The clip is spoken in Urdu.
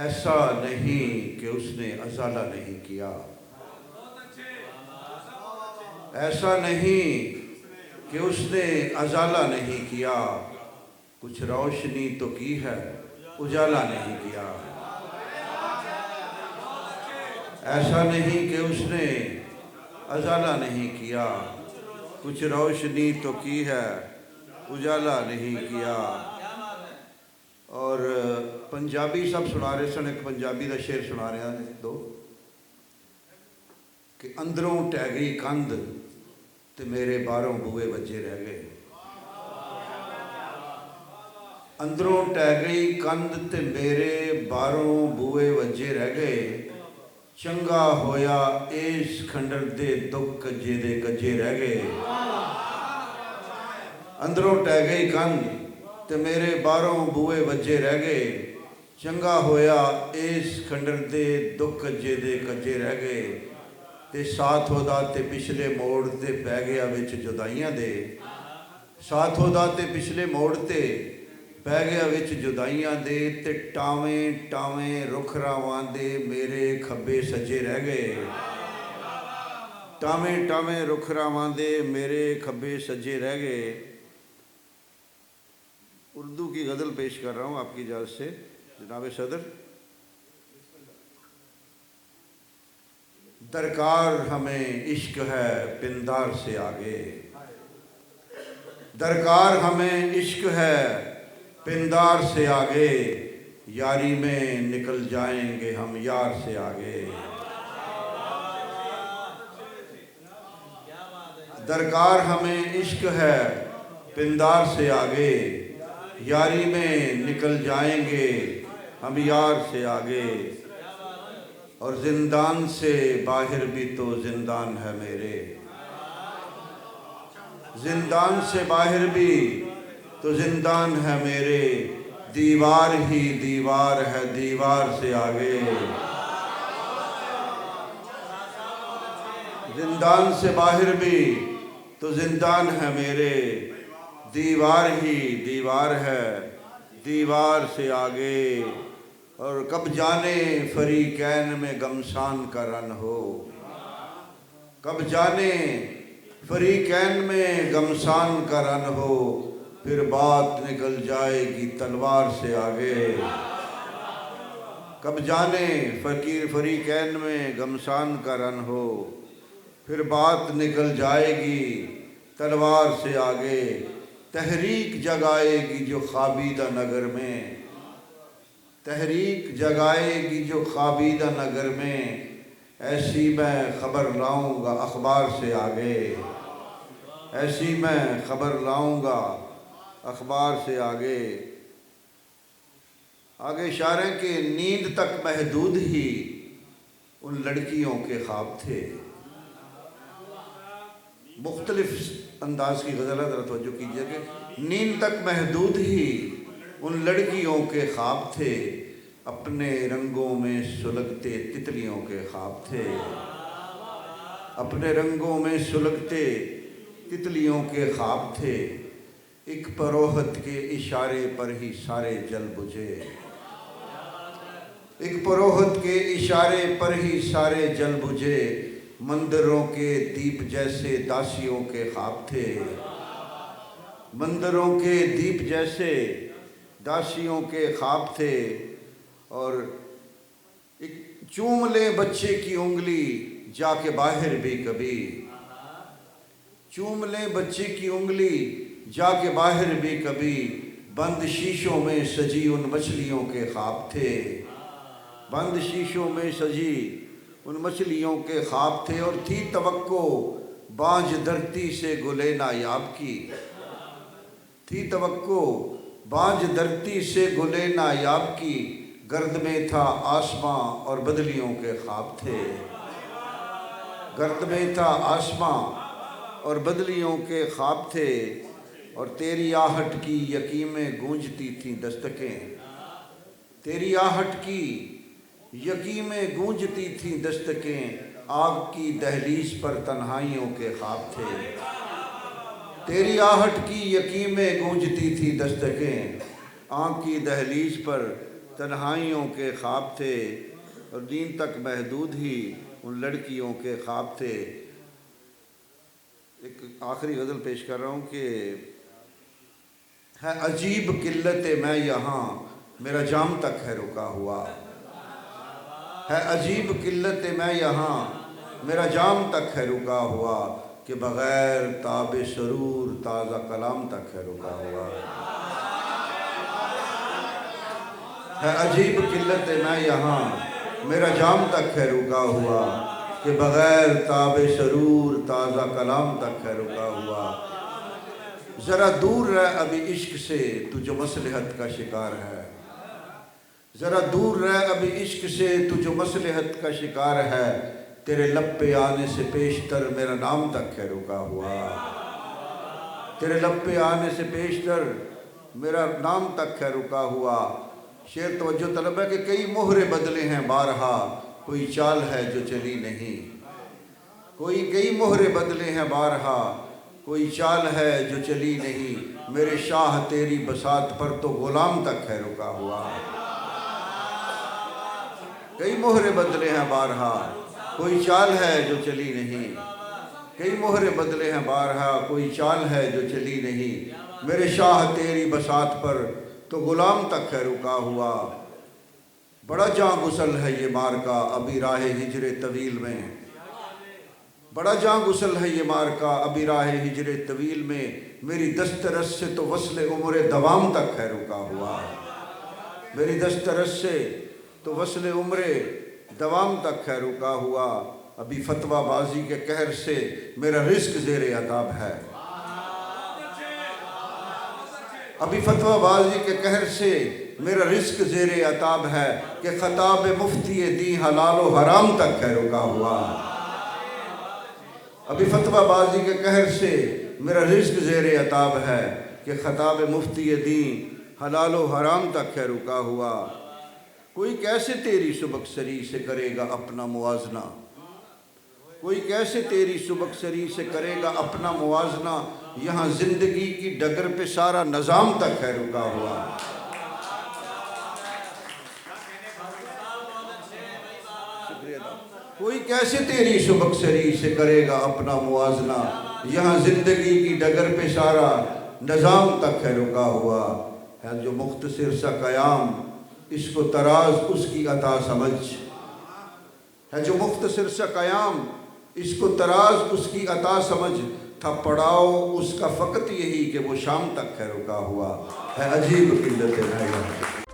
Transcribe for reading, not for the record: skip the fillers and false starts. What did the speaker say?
ایسا نہیں کہ اس نے ازالہ نہیں کیا، ایسا نہیں کہ اس نے ازالہ نہیں کیا، کچھ روشنی تو کی ہے اجالا نہیں کیا۔ ایسا نہیں کہ اس نے ازالہ نہیں کیا، کچھ روشنی تو کی ہے اجالا نہیں کیا۔ اور پنجابی سب سنا رہے سن، ایک پنجابی دا شعر سنا رہے ہیں دو کہ اندروں ٹہ گئی کند تے میرے باروں بوئے وجے رہ گئے۔ اندروں ٹہ گئی کند تے میرے باروں بوئے وجے رہ گئے، چنگا ہویا اس کھنڈر دے دکھ کجے دے کجے رہ گئے۔ اندروں ٹہ گئی کند تے میرے باروں بوئے وجے رہ گئے، چنگا ہویا اس کھنڈر دے دکھ کجے دے کجے رہ گئے۔ تے ساتھ ہو دا تے پچھلے موڑ تے پہ گیا وچ جدائیاں دے، ساتھ ہو دا تے پچھلے موڑ تے پہ گیا وچ جدائیاں دے، تے ٹاویں ٹاویں رخ راواں دے میرے کھبے سجے رہ گئے۔ ٹاویں ٹاویں رخ راواں دے میرے کھبے سجے رہ گئے۔ اردو کی غزل پیش کر رہا ہوں آپ کی اجازت سے جناب صدر۔ درکار ہمیں عشق ہے پندار سے آگے، درکار ہمیں عشق ہے پندار سے آگے، یاری میں نکل جائیں گے ہم یار سے آگے۔ درکار ہمیں عشق ہے پندار سے آگے، یاری میں نکل جائیں گے ہم یار سے آگے۔ اور زندان سے باہر بھی تو زندان ہے میرے، زندان سے باہر بھی تو زندان ہے میرے، دیوار ہی دیوار ہے دیوار سے آگے۔ زندان سے باہر بھی تو زندان ہے میرے، دیوار ہی دیوار ہے دیوار سے آگے۔ اور کب جانے فریقین میں گمسان کا رن ہو، کب جانے فریقین میں گمسان کا رن ہو، پھر بات نکل جائے گی تلوار سے آگے۔ کب جانے فریقین میں گمسان کا رن ہو، پھر بات نکل جائے گی تلوار سے آگے۔ تحریک جگائے گی جو خوابیدہ نگر میں، تحریک جگائے گی جو خوابیدہ نگر میں، ایسی میں خبر لاؤں گا اخبار سے آگے، ایسی میں خبر لاؤں گا اخبار سے آگے۔ آگے اشارہ ہے کہ نیند تک محدود ہی ان لڑکیوں کے خواب تھے۔ مختلف انداز کی غزل ہے، ذرا توجہ کیجئے کہ نیند تک محدود ہی ان لڑکیوں کے خواب تھے، اپنے رنگوں میں سلگتے تتلیوں کے خواب تھے، اپنے رنگوں میں سلگتے تتلیوں کے خواب تھے، ایک پروہت کے اشارے پر ہی سارے جل بجھے، ایک پروہت کے اشارے پر ہی سارے جل بجھے، مندروں کے دیپ جیسے داسیوں کے خواب تھے، مندروں کے دیپ جیسے داسیوں کے خواب تھے۔ اور ایک چوم لے بچے کی انگلی جا کے باہر بھی کبھی، چوم لے بچے کی انگلی جا کے باہر بھی کبھی، بند شیشوں میں سجی ان مچھلیوں کے خواب تھے، بند شیشوں میں سجی ان مچھلیوں کے خواب تھے۔ اور تھی توقع بانجھ دھرتی سے گلے نایاب کی، تھی توقع بانجھ دھرتی سے گلے نایاب کی، گرد میں تھا آسماں اور بدلیوں کے خواب تھے، گرد میں تھا آسماں اور بدلیوں کے خواب تھے۔ اور تیری آہٹ کی یقینیں گونجتی تھیں دستکیں، تیری آہٹ کی یقینیں گونجتی تھیں دستکیں، آگ کی دہلیز پر تنہائیوں کے خواب تھے، تیری آہٹ کی یقینیں گونجتی تھی دستکیں، آگ کی دہلیز پر تنہائیوں کے خواب تھے اور دین تک محدود ہی ان لڑکیوں کے خواب تھے۔ ایک آخری غزل پیش کر رہا ہوں کہ ہے عجیب قلت میں یہاں میرا جام تک ہے رکا ہوا، ہے عجیب قلت میں یہاں میرا جام تک ہے رکا ہوا، کہ بغیر تاب سرور تازہ کلام تک ہے رکا ہوا۔ ہے عجیب قلت میں یہاں میرا جام تک ہے رکا ہوا، کہ بغیر تاب سرور تازہ کلام تک ہے رکا ہوا۔ ذرا دور رہ ابھی عشق سے تو جو مصلحت کا شکار ہے، ذرا دور رہ ابھی عشق سے تو جو مصلحت کا شکار ہے، تیرے لب پہ آنے سے پیشتر میرا نام تک ہے رکا ہوا، تیرے لب پہ آنے سے پیشتر میرا نام تک ہے رکا ہوا۔ شعر توجہ طلب ہے کہ کئی مہرے بدلے ہیں بارہا، کوئی چال ہے جو چلی نہیں، کئی مہرے بدلے ہیں بارہا، کوئی چال ہے جو چلی نہیں، میرے شاہ تیری بساط پر تو غلام تک ہے رکا ہوا۔ کئی مہرے بدلے ہیں بارہا، کوئی چال ہے جو چلی نہیں، کئی مہرے بدلے ہیں بارہا، کوئی چال ہے جو چلی نہیں، میرے شاہ تیری بساط پر تو غلام تک ہے رکا ہوا۔ بڑا جاں غسل ہے یہ مارکا ابھی راہ ہجر طویل میں، بڑا جاں غسل ہے یہ مارکا ابھی راہ ہجر طویل میں، میری دست رس سے تو وصل عمر دوام تک ہے رکا ہوا، میری دست رس سے تو وصل عمر دوام تک ہے رکا ہوا۔ ابھی فتویٰ بازی کے قہر سے میرا رزق زیر عتاب ہے، ابھی فتویٰ بازی کے قہر سے میرا رزق زیر عتاب ہے، کہ خطاب مفتی دین حلال و حرام تک ہے رکا ہوا۔ ابھی فتویٰ بازی کے قہر سے میرا رزق زیر عتاب ہے، کہ خطاب مفتی دین حلال و حرام تک ہے رکا ہوا۔ کوئی کیسے تیری سبک سری سے کرے گا اپنا موازنہ، کوئی کیسے تیری سبک سری سے کرے گا اپنا موازنہ، یہاں زندگی کی ڈگر پہ سارا نظام تک ہے رکا ہوا۔ کوئی کیسے تیری سبک سری سے کرے گا اپنا موازنہ، یہاں زندگی کی ڈگر پہ سارا نظام تک ہے رکا ہوا۔ ہے جو مختصر سا قیام اس کو تراز اس کی عطا سمجھ، ہے جو مختصر سا قیام اس کو تراز اس کی عطا سمجھ، تھا پڑاؤ اس کا فقط یہی کہ وہ شام تک ہے رکا ہوا۔ ہے عجیب قلت ہے یہاں۔